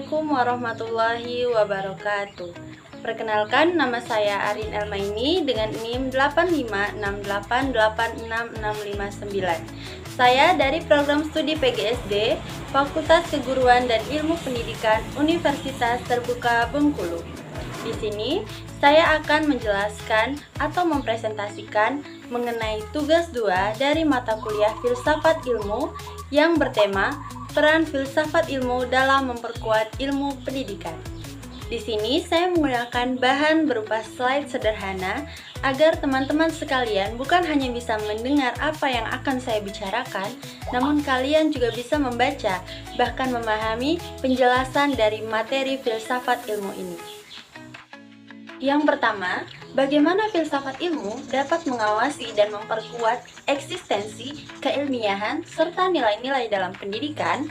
Assalamualaikum warahmatullahi wabarakatuh. Perkenalkan, nama saya Arin Elmaini dengan NIM 8568866559. Saya dari program studi PGSD, Fakultas Keguruan dan Ilmu Pendidikan Universitas Terbuka Bengkulu. Di sini, saya akan menjelaskan atau mempresentasikan mengenai tugas 2 dari mata kuliah Filsafat Ilmu yang bertema peran filsafat ilmu dalam memperkuat ilmu pendidikan. Di sini saya menggunakan bahan berupa slide sederhana agar teman-teman sekalian bukan hanya bisa mendengar apa yang akan saya bicarakan, namun kalian juga bisa membaca, bahkan memahami penjelasan dari materi filsafat ilmu ini. Yang pertama, bagaimana filsafat ilmu dapat mengawasi dan memperkuat eksistensi, keilmiahan, serta nilai-nilai dalam pendidikan?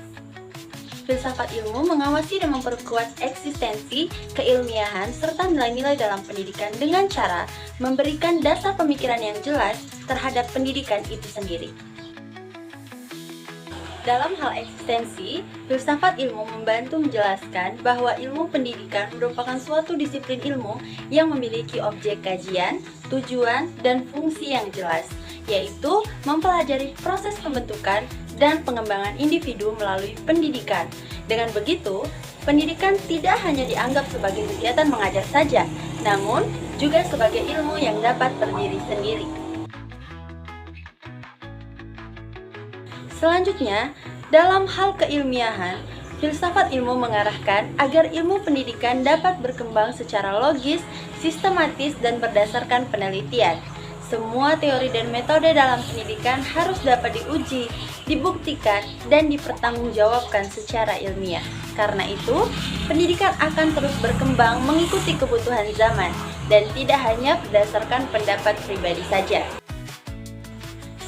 Filsafat ilmu mengawasi dan memperkuat eksistensi, keilmiahan, serta nilai-nilai dalam pendidikan dengan cara memberikan dasar pemikiran yang jelas terhadap pendidikan itu sendiri. Dalam hal eksistensi, filsafat ilmu membantu menjelaskan bahwa ilmu pendidikan merupakan suatu disiplin ilmu yang memiliki objek kajian, tujuan, dan fungsi yang jelas, yaitu mempelajari proses pembentukan dan pengembangan individu melalui pendidikan. Dengan begitu, pendidikan tidak hanya dianggap sebagai kegiatan mengajar saja, namun juga sebagai ilmu yang dapat berdiri sendiri. Selanjutnya, dalam hal keilmiahan, filsafat ilmu mengarahkan agar ilmu pendidikan dapat berkembang secara logis, sistematis, dan berdasarkan penelitian. Semua teori dan metode dalam pendidikan harus dapat diuji, dibuktikan, dan dipertanggungjawabkan secara ilmiah. Karena itu, pendidikan akan terus berkembang mengikuti kebutuhan zaman dan tidak hanya berdasarkan pendapat pribadi saja.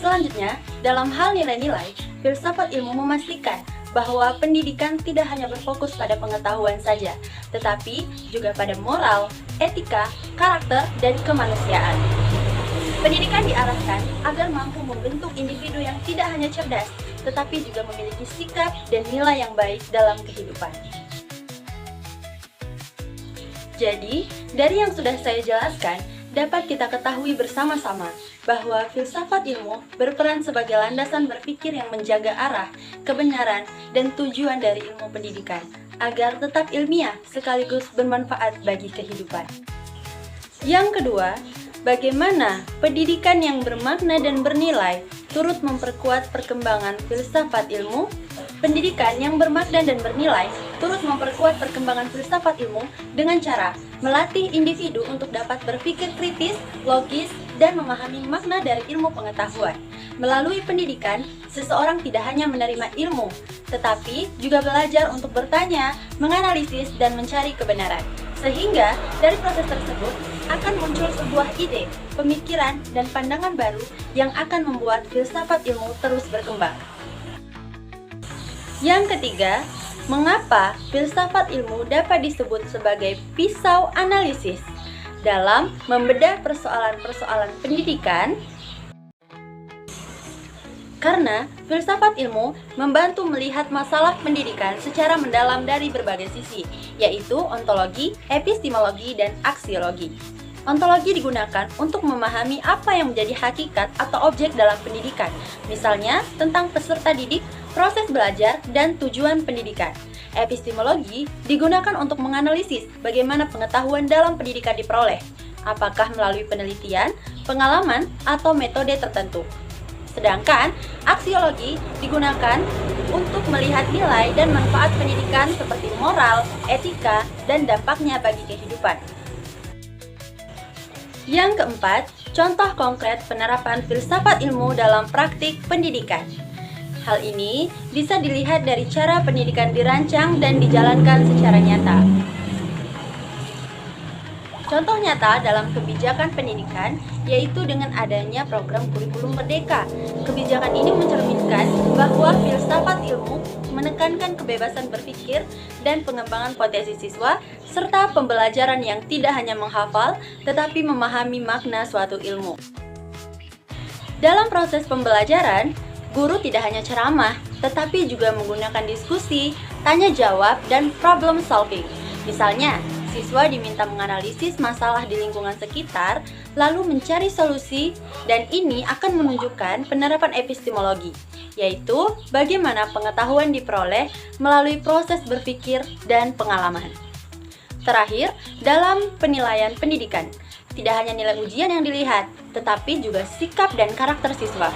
Selanjutnya, dalam hal nilai-nilai, filsafat ilmu memastikan bahwa pendidikan tidak hanya berfokus pada pengetahuan saja, tetapi juga pada moral, etika, karakter, dan kemanusiaan. Pendidikan diarahkan agar mampu membentuk individu yang tidak hanya cerdas, tetapi juga memiliki sikap dan nilai yang baik dalam kehidupan. Jadi, dari yang sudah saya jelaskan, dapat kita ketahui bersama-sama bahwa filsafat ilmu berperan sebagai landasan berpikir yang menjaga arah, kebenaran, dan tujuan dari ilmu pendidikan agar tetap ilmiah sekaligus bermanfaat bagi kehidupan. Yang kedua, bagaimana pendidikan yang bermakna dan bernilai turut memperkuat perkembangan filsafat ilmu? Pendidikan yang bermakna dan bernilai turut memperkuat perkembangan filsafat ilmu dengan cara melatih individu untuk dapat berpikir kritis, logis, dan memahami makna dari ilmu pengetahuan. Melalui pendidikan, seseorang tidak hanya menerima ilmu, tetapi juga belajar untuk bertanya, menganalisis, dan mencari kebenaran. Sehingga dari proses tersebut akan muncul sebuah ide, pemikiran, dan pandangan baru yang akan membuat filsafat ilmu terus berkembang. Yang ketiga, mengapa filsafat ilmu dapat disebut sebagai pisau analisis? Dalam membedah persoalan-persoalan pendidikan, karena filsafat ilmu membantu melihat masalah pendidikan secara mendalam dari berbagai sisi, yaitu ontologi, epistemologi, dan aksiologi. Ontologi digunakan untuk memahami apa yang menjadi hakikat atau objek dalam pendidikan, misalnya tentang peserta didik, proses belajar, dan tujuan pendidikan. Epistemologi digunakan untuk menganalisis bagaimana pengetahuan dalam pendidikan diperoleh, apakah melalui penelitian, pengalaman, atau metode tertentu. Sedangkan aksiologi digunakan untuk melihat nilai dan manfaat pendidikan seperti moral, etika, dan dampaknya bagi kehidupan. Yang keempat, contoh konkret penerapan filsafat ilmu dalam praktik pendidikan. Hal ini bisa dilihat dari cara pendidikan dirancang dan dijalankan secara nyata. Contoh nyata dalam kebijakan pendidikan yaitu dengan adanya program kurikulum merdeka. Kebijakan ini mencerminkan bahwa filsafat ilmu menekankan kebebasan berpikir dan pengembangan potensi siswa serta pembelajaran yang tidak hanya menghafal tetapi memahami makna suatu ilmu. Dalam proses pembelajaran, guru tidak hanya ceramah, tetapi juga menggunakan diskusi, tanya jawab, dan problem solving. Misalnya, siswa diminta menganalisis masalah di lingkungan sekitar, lalu mencari solusi, dan ini akan menunjukkan penerapan epistemologi, yaitu bagaimana pengetahuan diperoleh melalui proses berpikir dan pengalaman. Terakhir, dalam penilaian pendidikan, tidak hanya nilai ujian yang dilihat, tetapi juga sikap dan karakter siswa.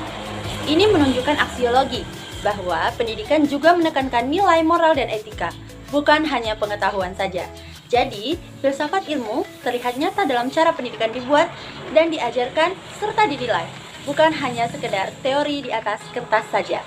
Ini menunjukkan aksiologi, bahwa pendidikan juga menekankan nilai moral dan etika, bukan hanya pengetahuan saja. Jadi, filsafat ilmu terlihat nyata dalam cara pendidikan dibuat dan diajarkan serta dinilai, bukan hanya sekedar teori di atas kertas saja.